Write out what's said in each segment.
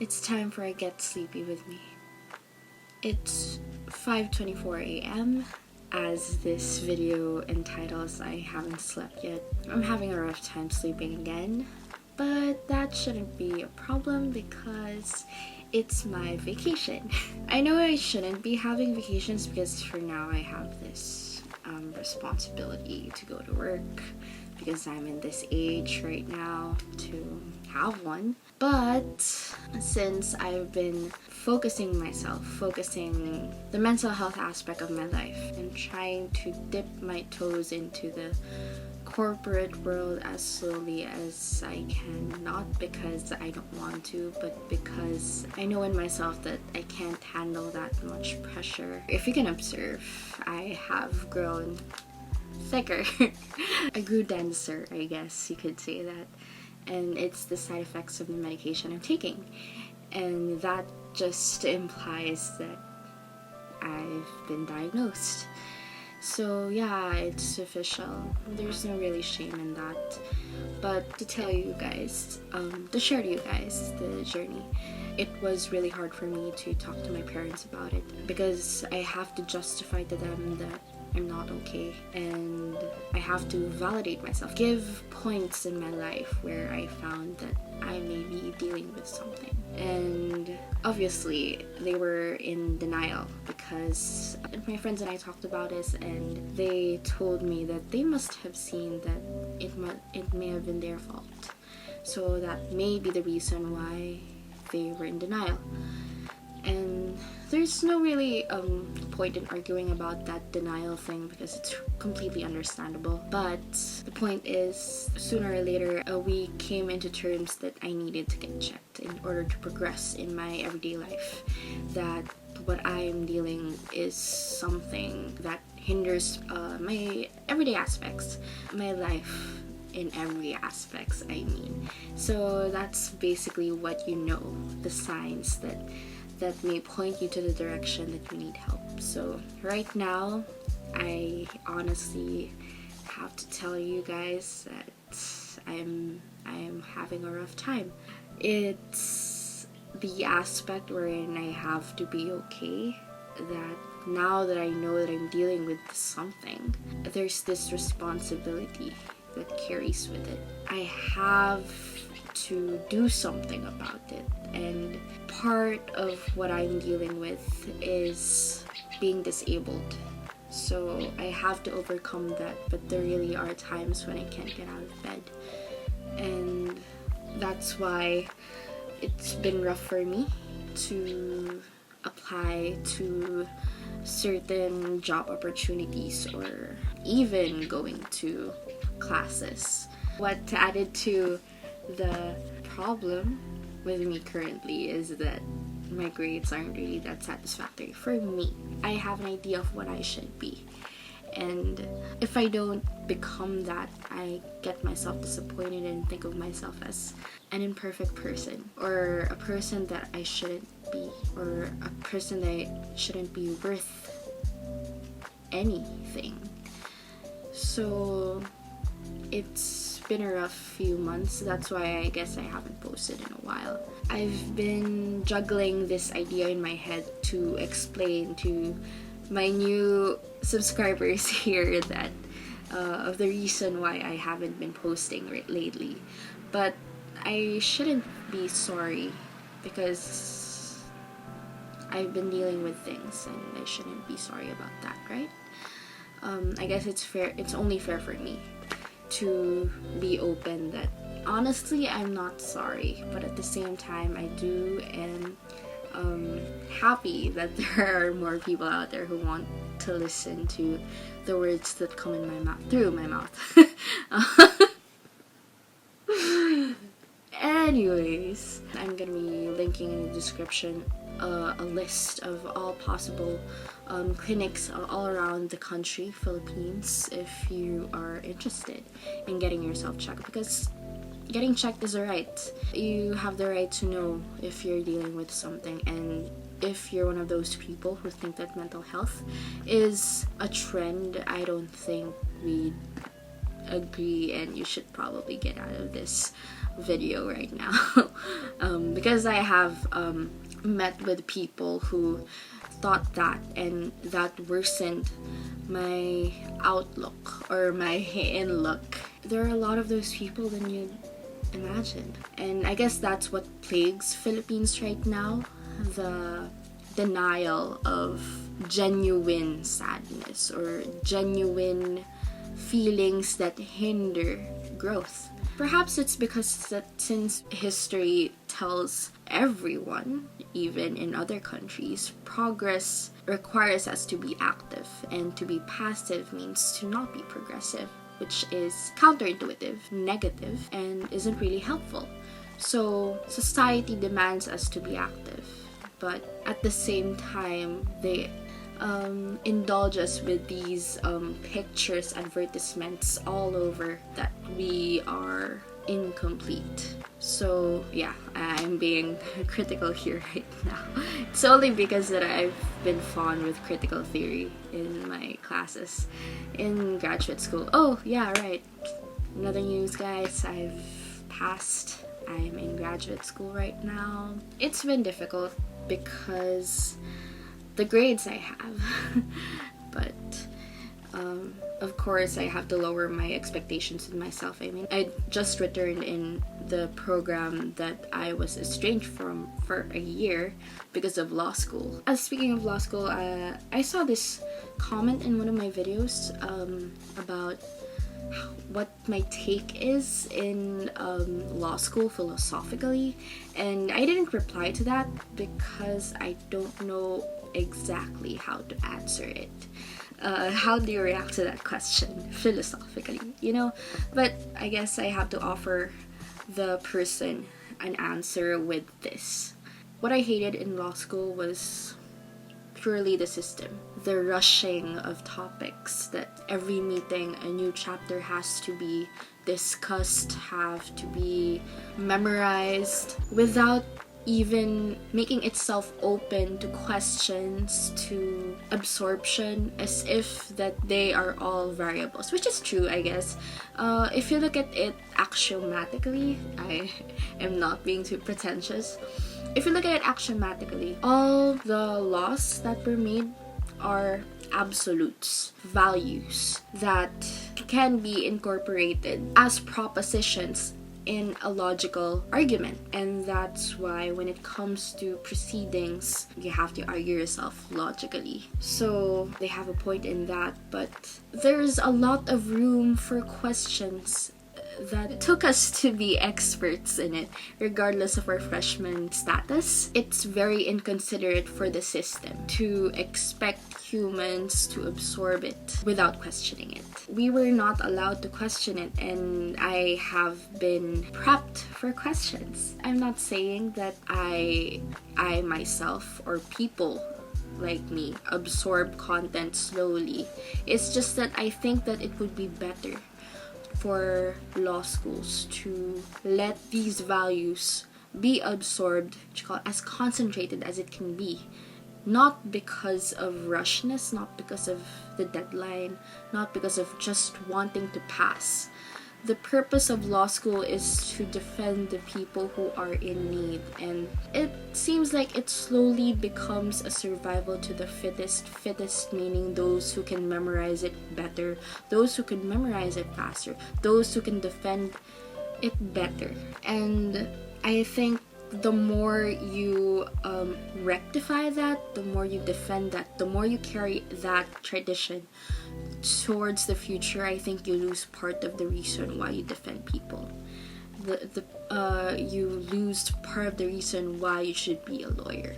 It's time for a Get Sleepy with me. It's 5:24 a.m. As this video entitles, I haven't slept yet. I'm having a rough time sleeping again, but that shouldn't be a problem because it's my vacation. I know I shouldn't be having vacations because for now I have this responsibility to go to work because I'm in this age right now to have one. But since I've been focusing the mental health aspect of my life and trying to dip my toes into the corporate world as slowly as I can, not because I don't want to, but because I know in myself that I can't handle that much pressure. If you can observe, I have grown thicker. I grew denser, I guess you could say that. And it's the side effects of the medication I'm taking. And that just implies that I've been diagnosed. So yeah, it's official. There's no really shame in that. But to tell you guys, to share to you guys the journey, it was really hard for me to talk to my parents about it because I have to justify to them that I'm not okay, and I have to validate myself, give points in my life where I found that I may be dealing with something. And obviously they were in denial because my friends and I talked about this, and they told me that they must have seen that it may have been their fault, so that may be the reason why they were in denial. And there's no really point in arguing about that denial thing because it's completely understandable. But the point is, sooner or later, we came into terms that I needed to get checked in order to progress in my everyday life. That what I'm dealing is something that hinders my everyday aspects, my life in every aspects, I mean. So that's basically what you know, the signs that may point you to the direction that you need help. So right now, I honestly have to tell you guys that I am having a rough time. It's the aspect wherein I have to be okay, that now that I know that I'm dealing with something, there's this responsibility that carries with it. I have to do something about it, and part of what I'm dealing with is being disabled. So I have to overcome that, but there really are times when I can't get out of bed, and that's why it's been rough for me to apply to certain job opportunities or even going to classes. What added to the problem with me currently is that my grades aren't really that satisfactory for me. I have an idea of what I should be, and if I don't become that, I get myself disappointed and think of myself as an imperfect person, or a person that I shouldn't be, or a person that shouldn't be worth anything. So it's been a rough few months. That's why I guess I haven't posted in a while. I've been juggling this idea in my head to explain to my new subscribers here that of the reason why I haven't been posting lately. But I shouldn't be sorry because I've been dealing with things, and I shouldn't be sorry about that, right? I guess it's fair. It's only fair for me to be open that honestly I'm not sorry, but at the same time I do am happy that there are more people out there who want to listen to the words that come in my mouth, through my mouth. Anyways, I'm gonna be linking in the description a list of all possible clinics all around the country, Philippines, if you are interested in getting yourself checked, because getting checked is a right. You have the right to know if you're dealing with something, and if you're one of those people who think that mental health is a trend, I don't think we agree, and you should probably get out of this video right now. Because I have met with people who thought that, and that worsened my outlook or my in look. There are a lot of those people than you'd imagine, and I guess that's what plagues Philippines right now, the denial of genuine sadness or genuine feelings that hinder growth. Perhaps it's because that since history tells everyone, even in other countries, progress requires us to be active, and to be passive means to not be progressive, which is counterintuitive, negative, and isn't really helpful. So society demands us to be active, but at the same time they indulge us with these pictures, advertisements all over that we are incomplete. So yeah, I'm being critical here right now. It's only because that I've been fond with critical theory in my classes in graduate school. Oh yeah, right. Another news, guys. I've passed. I'm in graduate school right now. It's been difficult because the grades I have, but of course I have to lower my expectations with myself. I mean, I just returned in the program that I was estranged from for a year because of law school. Speaking of law school, I saw this comment in one of my videos about what my take is in law school philosophically, and I didn't reply to that because I don't know exactly how to answer it. How do you react to that question philosophically, you know? But I guess I have to offer the person an answer with this. What I hated in law school was purely the system, the rushing of topics, that every meeting a new chapter has to be discussed, have to be memorized without even making itself open to questions, to absorption, as if that they are all variables, which is true, I guess. If you look at it axiomatically, I am not being too pretentious. If you look at it axiomatically, all the laws that were made are absolutes, values that can be incorporated as propositions in a logical argument. And that's why when it comes to proceedings, you have to argue yourself logically. So they have a point in that, but there's a lot of room for questions that took us to be experts in it, regardless of our freshman status. It's very inconsiderate for the system to expect humans to absorb it without questioning it. We were not allowed to question it, and I have been prepped for questions. I'm not saying that I myself or people like me absorb content slowly. It's just that I think that it would be better for law schools to let these values be absorbed as concentrated as it can be. Not because of rushness, not because of the deadline, not because of just wanting to pass. The purpose of law school is to defend the people who are in need, and it seems like it slowly becomes a survival to the fittest meaning those who can memorize it better, those who can memorize it faster, those who can defend it better. And I think the more you rectify that, the more you defend that, the more you carry that tradition towards the future, I think you lose part of the reason why you defend people. You lose part of the reason why you should be a lawyer.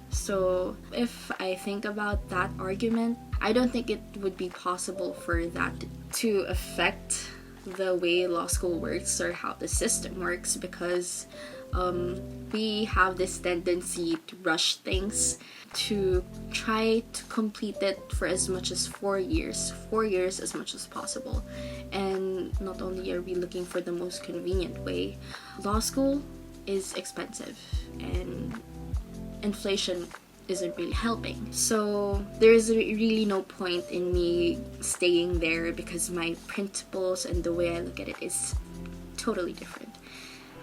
So if I think about that argument, I don't think it would be possible for that to affect the way law school works or how the system works, because we have this tendency to rush things, to try to complete it for as much as 4 years as much as possible. And not only are we looking for the most convenient way, law school is expensive, and inflation isn't really helping. So there's really no point in me staying there because my principles and the way I look at it is totally different.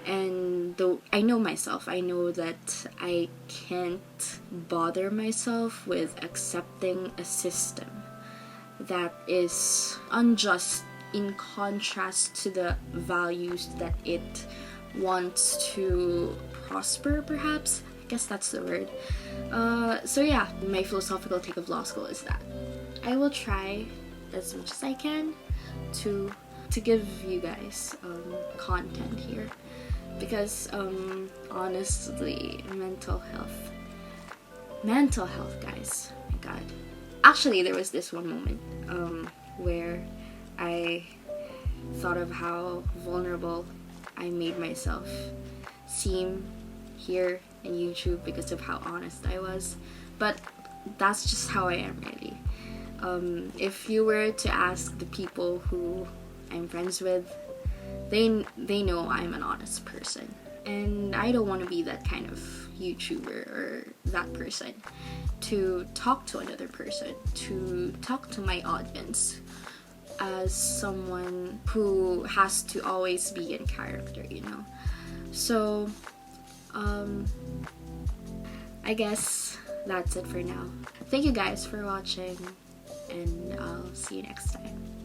And though I know myself, I know that I can't bother myself with accepting a system that is unjust in contrast to the values that it wants to prosper, perhaps. I guess that's the word. So yeah, my philosophical take of law school is that I will try as much as I can to give you guys content here, because honestly, mental health, guys, my god. Actually, there was this one moment where I thought of how vulnerable I made myself seem here in YouTube because of how honest I was. But that's just how I am, really. If you were to ask the people who I'm friends with, they know I'm an honest person. And I don't want to be that kind of YouTuber or that person to talk to another person, to talk to my audience as someone who has to always be in character, you know. So I guess that's it for now. Thank you guys for watching, and I'll see you next time.